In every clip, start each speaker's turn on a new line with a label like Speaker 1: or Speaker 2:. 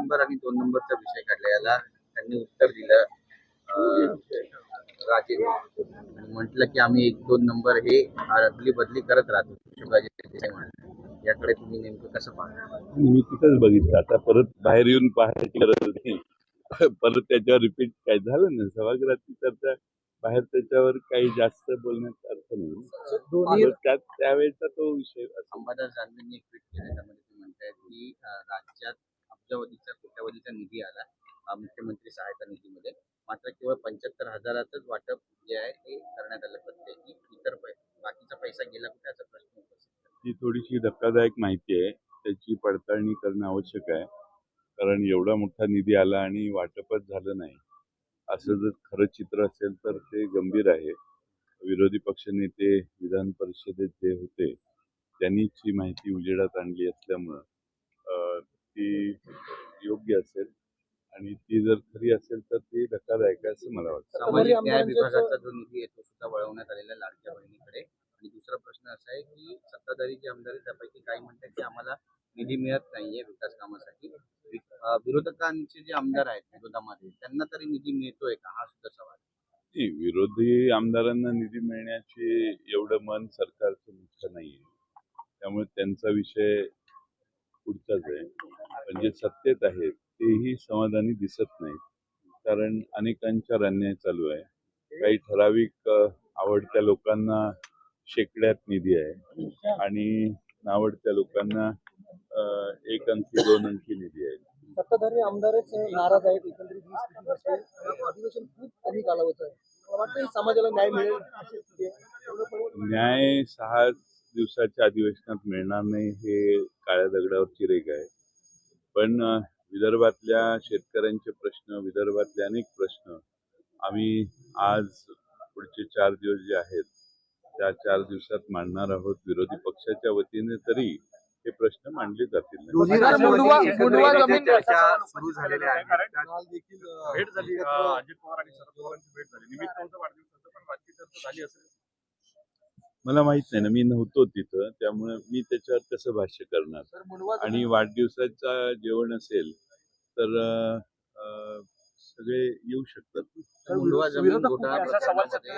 Speaker 1: Number आणि 2 नंबरचा विषय काढला, याला त्यांनी उत्तर दिलं राजे आणि म्हटलं की आम्ही 1-2 नंबर हे अदली बदली करत राहतो. शिवाजी देसाई म्हणाले, याकडे तुम्ही नेमकं कसं पाहता?
Speaker 2: मी तिथंच बघितलं, आता परत बाहेर येऊन पाहायची गरज नाही. परत त्याच्यावर रिपीट काय झालं ना सभागृहाची चर्चा, बाहेर त्याच्यावर काही जास्त बोलण्याचा अर्थ नाही. त्यावेळेचा तो विषय.
Speaker 1: अंबादास दानवेंनी एक ट्विट केलं, त्यामध्ये ते म्हणतायत की राज्यात अब्जावधीचा कोट्यावधीचा निधी आला मुख्यमंत्री सहायता निधीमध्ये, मात्र केवळ 75,000च वाटप जे आहे ते करण्यात आलं प्रत्येकी. इतर बाकीचा पैसा गेला कुठे असा प्रश्न उपस्थित.
Speaker 2: ही थोडीशी धक्कादायक माहिती आहे, त्याची पडताळणी करणं आवश्यक आहे. कारण एवढा मोठा निधी आला आणि वाटपच झालं नाही, असं जर खरं चित्र असेल तर ते गंभीर आहे. विरोधी पक्षनेते विधान परिषदेत जे होते त्यांनीच ही माहिती उजेडात आणली असल्यामुळं ती योग्य असेल आणि ती जर खरी असेल तर ती धक्कादायक आहे असं मला वाटतं.
Speaker 1: सामाजिक न्याय विभागाचा जो निधी आहे तो सुद्धा वळवण्यात आलेला लाडक्या बहिणीकडे. आणि दुसरा प्रश्न असा आहे की सत्ताधारी जे आमदार आहेत त्यापैकी काही म्हणतात की आम्हाला निधी मिळत नाहीये विकास कामासाठी. विरोधकांचे जे आमदार आहेत विरोधामध्ये त्यांना तरी निधी मिळतोय का, हा सुद्धा सवाल.
Speaker 2: विरोधी आमदारांना निधी मिळण्याचे एवढं मन सरकारचं मुख्य नाहीये, त्यामुळे त्यांचा विषय पुढचाच आहे. पण जे सत्तेत आहेत तेही समाधानी दिसत नाहीत, कारण अनेकांच्यावर अन्याय चालू आहे. काही ठराविक आवडत्या लोकांना शेकड्यात निधी आहे आणि नावडत्या लोकांना 1 अंकी 2 अंकी निधी आहे.
Speaker 3: सत्ताधारी आमदारच नाराज आहेत. एकंदरीत अधिवेशन खूप कमी कालावधीचं आहे. मला वाटतं समाजाला न्याय मिळेल.
Speaker 2: न्याय 6 दिवसाच्या अधिवेशनात मिळणार नाही हे काळ्या दगडावरची रेघ आहे. पण विदर्भातल्या शेतकऱ्यांचे प्रश्न, विदर्भातले अनेक प्रश्न आम्ही आज पुढचे 4 दिवस जे आहेत त्या 4 दिवसात मांडणार आहोत. विरोधी पक्षाच्या वतीने तरी हे प्रश्न मांडले जातील.
Speaker 1: चर्चा सुरू झालेल्या आहेत.
Speaker 4: भेट झाली, अजित पवार आणि शरद पवारांची भेट झाली. निमित्तांचं वाढदिवसाचं पण बातचीत झाली असेल.
Speaker 2: मला माहित नाही ना, मी नव्हतो तिथं, त्यामुळे मी त्याच्यावर कसं भाष्य करणार. आणि वाढदिवसाचा जेवण असेल तर सगळे येऊ शकतात.
Speaker 4: मुंडवा जमीन घोटाळा प्रकरणामध्ये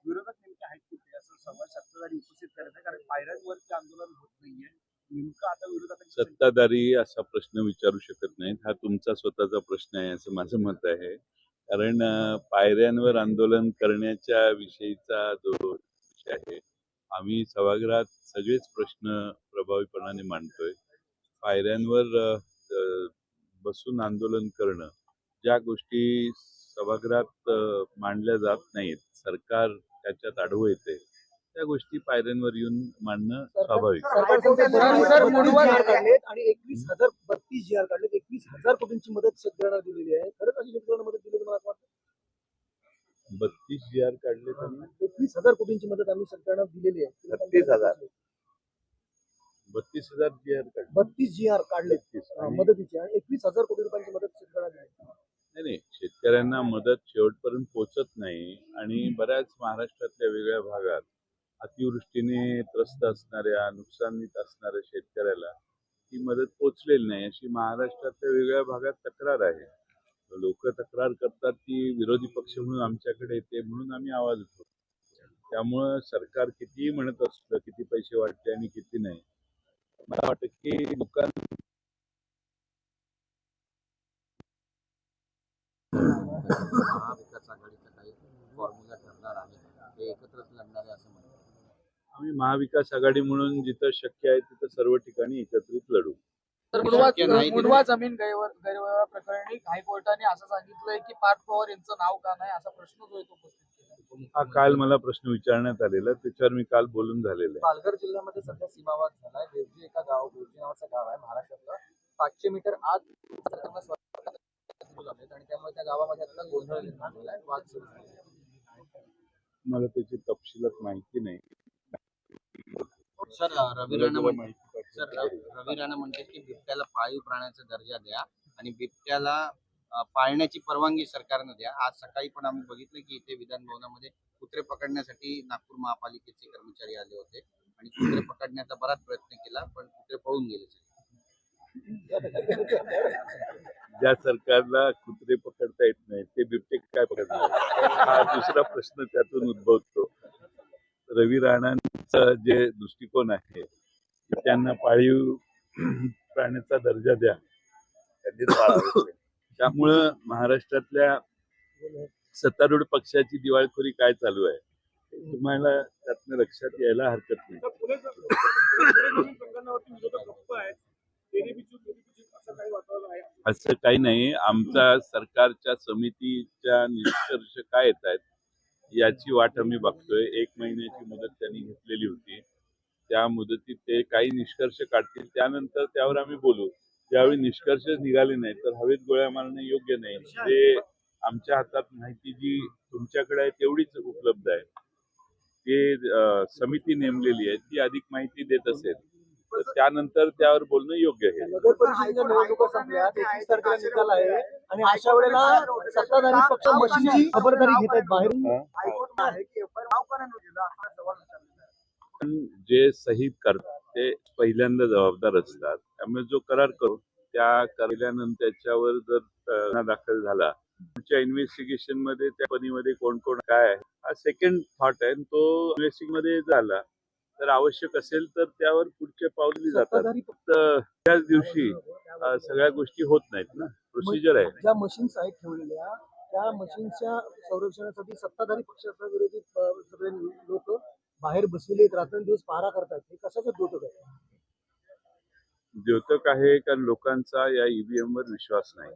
Speaker 4: विरोधक नेमके आहेत कुठे असं सवाल सत्ताधारी उपस्थित करत आहे, कारण पायऱ्यांवरती आंदोलन होत नाहीये. नेमकं आता विरोधकांची
Speaker 2: सत्ताधारी असा प्रश्न विचारू शकत नाहीत. हा तुमचा स्वतःचा प्रश्न आहे असं माझं मत आहे. कारण पायऱ्यांवर आंदोलन करण्याच्या विषयीचा जो विषय आहे, आम्ही सभागृहात सगळेच प्रश्न प्रभावीपणाने मांडतोय. पायऱ्यांवर बसून आंदोलन करणं, ज्या गोष्टी सभागृहात मांडल्या जात नाहीत, सरकार त्याच्यात आडवं येते, त्या गोष्टी पायऱ्यांवर येऊन मांडणं स्वाभाविक.
Speaker 3: आणि 21,032 जी आर काढलेत. 21,000 कोटींची मदत शेतकऱ्यांना दिलेली आहे. खरंच अशी शेतकऱ्यांना मदत दिली मला असं वाटतं.
Speaker 2: 32 जी आर काढले त्यांनी.
Speaker 3: 21,000 कोटींची मदत आम्ही शेतकऱ्यांना दिलेली आहे.
Speaker 2: 32,000 जी आर काढले.
Speaker 3: 32 जी आर काढले मदतीची आणि 21,000 कोटी रुपयांची मदत शेतकऱ्यांना दिली.
Speaker 2: नाही, शेतकऱ्यांना मदत शेवटपर्यंत पोहोचत नाही. आणि बऱ्याच महाराष्ट्रातल्या वेगळ्या भागात अतिवृष्टीने त्रस्त असणाऱ्या, नुकसानीत असणाऱ्या शेतकऱ्याला ही मदत पोचलेली नाही, अशी महाराष्ट्रातल्या वेगळ्या भागात तक्रार आहे. लोक तक्रार करतात की विरोधी पक्ष म्हणून आमच्याकडे येते, म्हणून आम्ही आवाज उठवतो. त्यामुळं सरकार कितीही म्हणत असतं किती पैसे वाटले आणि किती नाही, मला वाटतं की लोकांना
Speaker 1: महाविकास आघाडीचा काही फॉर्म्युला ठरणार आहे, ते एकत्रच लढणार आहे असं म्हणतात.
Speaker 2: आम्ही महाविकास आघाडी म्हणून जिथं शक्य आहे तिथं सर्व ठिकाणी एकत्रित लढू.
Speaker 3: मुंडवा जमीन गैरव्यवहार प्रकरणी हायकोर्टाने असं सांगितलंय की पार्थ पवार यांचं नाव का नाही, असा प्रश्न जो येतो उपस्थित केला.
Speaker 2: हा काल मला प्रश्न विचारण्यात आलेला, त्याच्यावर मी काल बोलून झालेलं आहे.
Speaker 3: पालघर जिल्ह्यामध्ये सध्या सीमावाद झालाय. बेवजी एका बेवजी नावाचं गाव आहे महाराष्ट्रातलं. 500 मीटर आत आणि त्यामुळे त्या गावामध्ये आता गोंधळ निर्माण झालाय, वाद सुरू झाला.
Speaker 2: मला त्याची तपशीलात माहिती नाही.
Speaker 1: सर रवी राणा म्हणते की बिबट्याला पाळीव प्राण्याचा दर्जा द्या आणि बिबट्याला पाळण्याची परवानगी सरकारनं द्या. आज सकाळी पण आम्ही बघितलं की इथे विधान भवनामध्ये कुत्रे पकडण्यासाठी नागपूर महापालिकेचे कर्मचारी आले होते आणि कुत्रे पकडण्याचा बराच प्रयत्न केला, पण कुत्रे पळून गेले.
Speaker 2: ज्या सरकारला कुत्रे पकडता येत नाही ते बिबटे काय पकडणार, हा दुसरा प्रश्न त्यातून उद्भवतो. रवी राणांचा जे दृष्टिकोन आहे की त्यांना पाळीव प्राण्याचा दर्जा द्या, त्यांनी पाळावे. त्यामुळं महाराष्ट्रातल्या सत्तारूढ पक्षाची दिवाळखोरी काय चालू आहे तुम्हाला त्यातनं लक्षात यायला हरकत नाही.
Speaker 4: पुणे प्रकरणावरती विरोधक गप्प आहेत. तेरी चूक असं काही वातावरण आहे.
Speaker 2: असं काही नाही. आमचा सरकारच्या समितीच्या निष्कर्ष काय येत आहेत याची वाट आम्ही बघतोय. 1 महिन्याची मुदत त्यांनी घेतलेली होती. त्या मुदतीत ते काही निष्कर्ष काढतील, त्यानंतर त्यावर आम्ही बोलू. ज्यावेळी निष्कर्ष निघाले नाही तर हवेत गोळ्या मारणं योग्य नाही. ते आमच्या हातात माहिती जी तुमच्याकडे आहे तेवढीच उपलब्ध आहे. ते समिती नेमलेली आहे ती अधिक माहिती देत असेल तर त्यानंतर त्यावर बोलणं योग्य आहे.
Speaker 5: नगर परिषदेच्या निवडणुका संपल्या, 31 तारखेला निकाल आहे आणि अशा वेळेला सत्ताधारी पक्ष मशीनची खबरदारी घेत आहेत बाहेरून.
Speaker 4: हायकोर्ट आहे की एफआयआर नाव का नाही नोंदवलं हा सवाल विचारलेला आहे.
Speaker 2: पण जे सही करतात ते पहिल्यांदा जबाबदार असतात. त्यामुळे जो करार करू त्या केल्यानंतर त्याच्यावर जर गुन्हा दाखल झाला पुढच्या इन्व्हेस्टिगेशन मध्ये त्या कंपनीमध्ये कोण कोण काय आहे हा सेकंड थॉट आहे. तो इन्व्हेस्टिगेशन मध्ये झाला तर आवश्यक असेल तर त्यावर पुढचे पावले जातात.
Speaker 5: सत्ताधारी
Speaker 2: फक्त त्याच दिवशी सगळ्या गोष्टी होत नाहीत ना, प्रोसिजर आहे.
Speaker 5: ज्या मशीन्स आहेत ठेवलेल्या त्या मशीनच्या संरक्षणासाठी सत्ताधारी पक्षाच्या विरोधी सगळे लोक बाहेर बसलेले आहेत, रात्रंदिवस पहारा करतात. हे कशाचं द्योतक आहे?
Speaker 2: द्योतक आहे कारण लोकांचा या ईव्हीएम वर विश्वास नाही.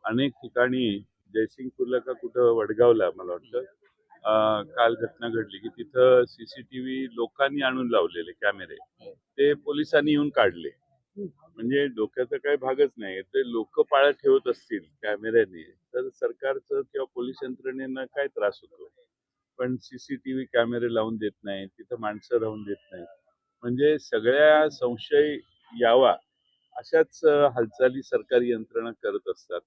Speaker 2: अनेक ठिकाणी जयसिंगपूरला का कुठं वडगावला मला वाटतं काल घटना घडली की तिथं सीसीटीव्ही लोकांनी आणून लावलेले कॅमेरे ते पोलिसांनी येऊन काढले. म्हणजे डोक्याचा काही भागच नाही. ते लोक पाळत ठेवत असतील कॅमेऱ्याने तर सरकारचं किंवा पोलीस यंत्रणेनं काय त्रास होतो. पण सीसीटीव्ही कॅमेरे लावून देत नाही, तिथं माणसं राहून देत नाही. म्हणजे सगळ्या संशय यावा अशाच हालचाली सरकारी यंत्रणा करत असतात.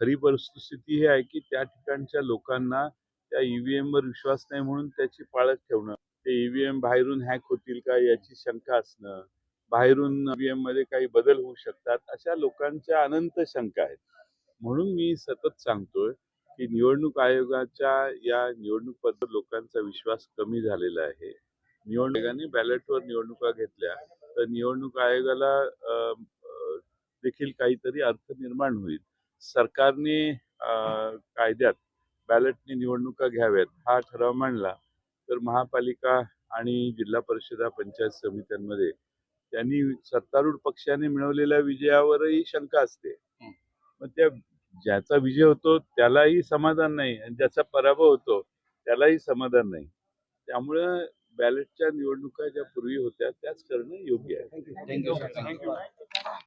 Speaker 2: खरी परिस्थिती ही आहे की त्या ठिकाणच्या लोकांना त्या ईव्हीएम वर विश्वास नाही म्हणून त्याची पाळत ठेवणं, ते ईव्हीएम बाहेरून हॅक होतील का याची शंका असणं, बाहेरून ईव्हीएम मध्ये काही बदल होऊ शकतात अशा लोकांच्या अनंत शंका आहेत. म्हणून मी सतत सांगतोय की निवडणूक आयोगाच्या या निवडणूक पद्धत लोकांचा विश्वास कमी झालेला आहे. निवडणूक आयोगाने बॅलेटवर निवडणुका घेतल्या तर निवडणूक आयोगाला देखील काहीतरी अर्थ निर्माण होईल. सरकारने कायद्यात बॅलेटने निवडणुका घ्याव्यात हा ठराव मांडला तर महापालिका आणि जिल्हा परिषदा पंचायत समित्यांमध्ये त्यांनी सत्तारूढ पक्षाने मिळवलेल्या विजयावरही शंका असते. मग त्या ज्याचा विजय होतो त्यालाही समाधान नाही आणि ज्याचा पराभव होतो त्यालाही समाधान नाही. त्यामुळं बॅलेटच्या निवडणुका ज्या पूर्वी होत्या त्याच करणं योग्य आहे.
Speaker 1: थँक्यू.